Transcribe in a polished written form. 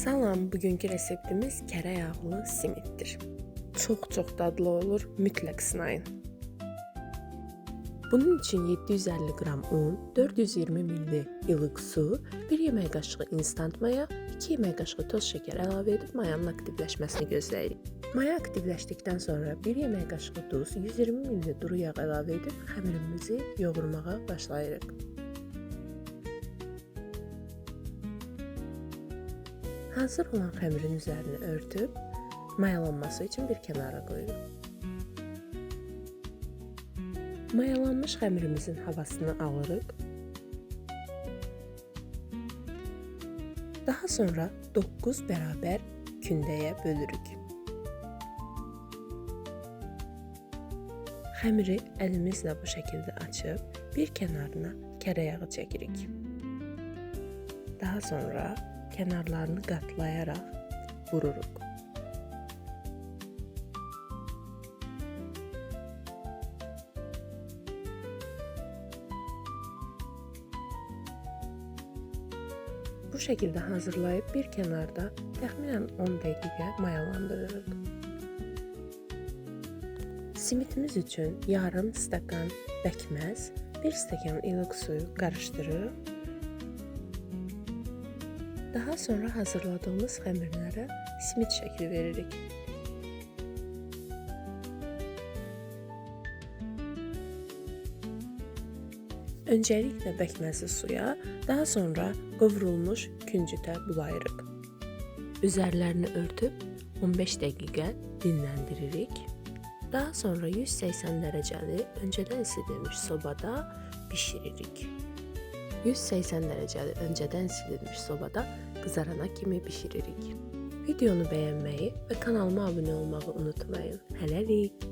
Salam, bugünkü reseptimiz kərə yağlı simitdir. Çox dadlı olur, mütləq sınayın. Bunun için 750 qram un, 420 ml ılıq su, 1 yemək qaşığı instant maya, 2 yemək qaşığı toz şəkər əlavə edib mayanın aktivləşməsini gözləyirik. Maya aktivləşdikdən sonra 1 yemək qaşığı duz, 120 ml duru yağ əlavə edib xəmirimizi yoğurmağa başlayırıq. Hazır olan xəmirin üzərini örtüb, mayalanması üçün bir kənara qoyuruq. Mayalanmış xəmirimizin havasını alırıq. Daha sonra 9 bərabər kündəyə bölürük. Xəmiri əlimizlə bu şəkildə açıb, bir kənarına kərə yağı çəkirik. Daha sonra kənarlarını qatlayaraq vururuq. Bu şəkildə hazırlayıb bir kənarda təxminən 10 dəqiqə mayalandırırıq. Simitimiz üçün yarım stakan pəkməz, 1 stakan ılıq suyu qarışdırırıq. Daha sonra hazırladığımız xəmirlərə simit şəkli veririk. Öncəliklə pəkməzi suya, daha sonra qovrulmuş küncütə bulayırıq. Üzərlərini örtüb 15 dəqiqə dinləndiririk. Daha sonra 180 dərəcəli öncədən isidilmiş sobada bişiririk. 180 dərəcəli öncədən isidilmiş sobada qızarana kimi bişiririk. Videonu bəyənməyi və kanalıma abunə olmağı unutmayın. Hələlik!